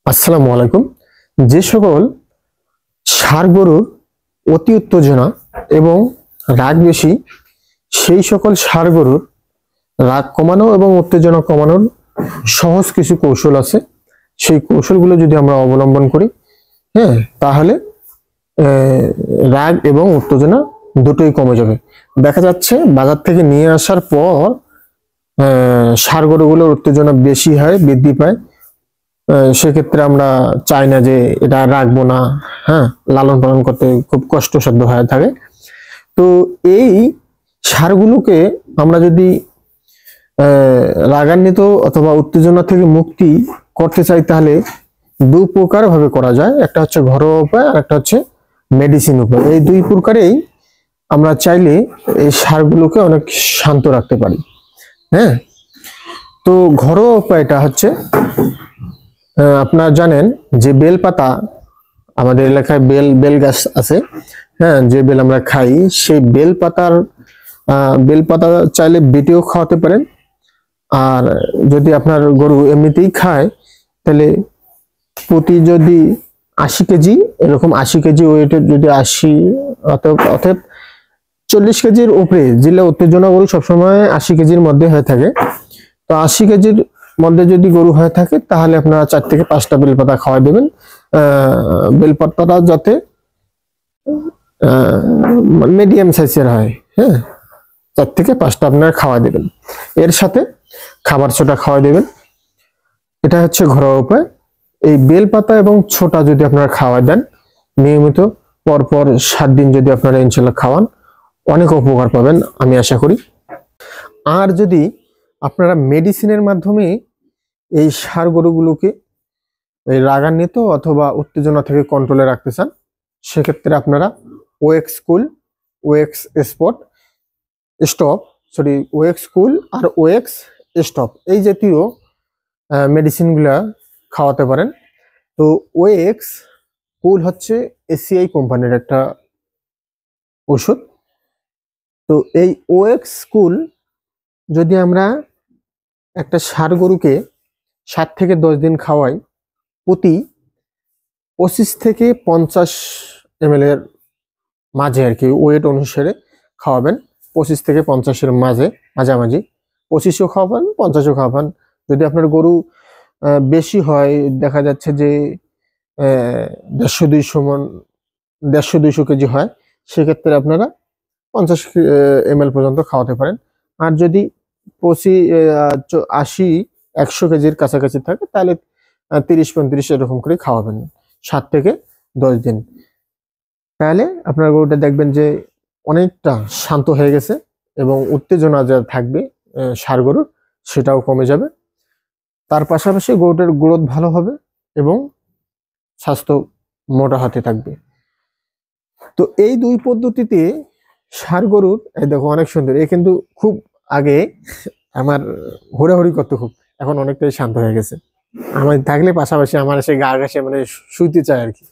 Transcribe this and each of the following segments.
আসসালামু আলাইকুম। যে সকল ষাঁড় গরুর অতি উত্তেজনা এবং রাগ বেশি, সেই সকল ষাঁড় গরুর রাগ কমানো এবং উত্তেজনা কমানোর সহজ কিছু কৌশল আছে। সেই কৌশলগুলো যদি আমরা অবলম্বন করি, হ্যাঁ, তাহলে রাগ এবং উত্তেজনা দুটোই কমে যাবে। দেখা যাচ্ছে বাজার থেকে নিয়ে আসার পর ষাঁড় গরুগুলোর উত্তেজনা বেশি হয়, বৃদ্ধি পায়। সেক্ষেত্রে আমরা চাই না যে এটা রাখবো না, হ্যাঁ, লালন পালন করতে খুব কষ্টসাধ্য হয়ে থাকে। তো এই ষাঁড়গুলোকে আমরা যদি রাগান্বিত অথবা উত্তেজনা থেকে মুক্তি করতে চাই, তাহলে দু প্রকার ভাবে করা যায়। একটা হচ্ছে ঘরোয়া উপায় আর একটা হচ্ছে মেডিসিন উপায়। এই দুই প্রকারেই আমরা চাইলে এই ষাঁড়গুলোকে অনেক শান্ত রাখতে পারি। হ্যাঁ, তো ঘরোয়া উপায়টা হচ্ছে, আপনারা জানেন যে বেলপাতা, আমাদের এলাকায় বেল গাছ আছে, হ্যাঁ, যে বেল আমরা খাই, সেই বেলপাতা চাইলে বেটেও খাওয়াতে পারেন। আর যদি আপনার গরু এমনিতেই খায়, তাহলে প্রতি যদি 80 কেজি, এরকম 80 কেজি ওয়েটের, যদি 80 অর্থাৎ 40 কেজির উপরে, যেগুলো উত্তেজনা গরু সবসময় 80 কেজির মধ্যে হয়ে থাকে, তো 80 কেজির মধ্যে যদি গরু হয়ে থাকে, তাহলে আপনারা 4 থেকে 5টা বেলপাতা খাওয়াই দেবেন। বেলপাতাটা যাতে মিডিয়াম সাইজের হয়, হ্যাঁ, 4 থেকে 5টা আপনারা খাওয়াই দেবেন। এর সাথে খাবার ছোটা খাওয়াই দেবেন। এটা হচ্ছে ঘরোয়া উপায়। এই বেলপাতা এবং ছোটা যদি আপনারা খাওয়াই দেন নিয়মিত, পরপর 7 দিন যদি আপনারা ইনশাল্লাহ খাওয়ান, অনেক উপকার পাবেন আমি আশা করি। আর যদি আপনারা মেডিসিনের মাধ্যমে এই ষাঁড় গরুগুলোকে এই রাগান্বিত অথবা উত্তেজনা থেকে কন্ট্রোলে রাখতে চান, সেক্ষেত্রে আপনারা ওএক্স কুল, ওএক্স ওএক্স কুল আর ওএক্স স্টপ, এই জাতীয় মেডিসিনগুলা খাওয়াতে পারেন। তো ওএক্স কুল হচ্ছে এসিআই কোম্পানির একটা ওষুধ। তো এই ওএক্স কুল যদি আমরা একটা ষাঁড় গরুকে 7 থেকে 10 দিন খাওয়াই, প্রতি 25 থেকে 50 ml এর মাঝে আর কি, ওয়েট অনুসারে খাওয়াবেন। 25 থেকে 50-এর মাঝামাঝি, 25ও খাওয়াবেন, 50ও খাওয়াবেন। যদি আপনার গরু বেশি হয়, দেখা যাচ্ছে যে 150-200 কেজি হয়, সেক্ষেত্রে আপনারা 50 ml পর্যন্ত খাওয়াতে পারেন। আর যদি 80-100 কেজির কাছাকাছি থাকে, তাহলে 30-35 এরকম করে খাওয়াবেন 7 থেকে 10 দিন। তাহলে আপনার গরুটা দেখবেন যে অনেকটা শান্ত হয়ে গেছে এবং উত্তেজনা যা থাকবে ষাঁড় গরুর, সেটাও কমে যাবে। তার পাশাপাশি গরুটার গ্রোথ ভালো হবে এবং স্বাস্থ্য মোটা হাতে থাকবে। তো এই দুই পদ্ধতিতে ষাঁড় গরুর, এই দেখো অনেক সুন্দর, এ কিন্তু খুব আগে আমার হুড়াহুড়ি করতো খুব, এখন অনেকটাই শান্ত হয়ে গেছে। আমার থাকলে পাশাপাশি আমার এসে গা ঘাসে মানে শুইতে চায় আর কি।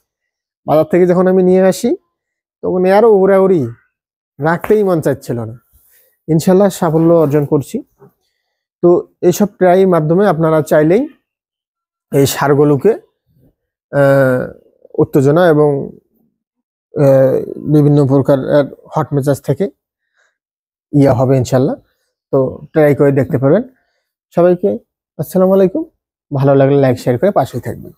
বাজার থেকে যখন আমি নিয়ে আসি, তখন আরো হুড়াহুড়ি, রাখতেই মন চাচ্ছিল না। ইনশাল্লাহ সাফল্য অর্জন করছি। তো এইসব ট্রাইয়ের মাধ্যমে আপনারা চাইলেই এই ষাঁড়গুলোকে উত্তেজনা এবং বিভিন্ন প্রকার হট মেজাজ থেকে হবে ইনশাল্লাহ। তো ট্রাই করে দেখতে পারেন। সবাইকে আসসালামু আলাইকুম। ভালো লাগলে লাইক শেয়ার করে পাশেই থাকবেন।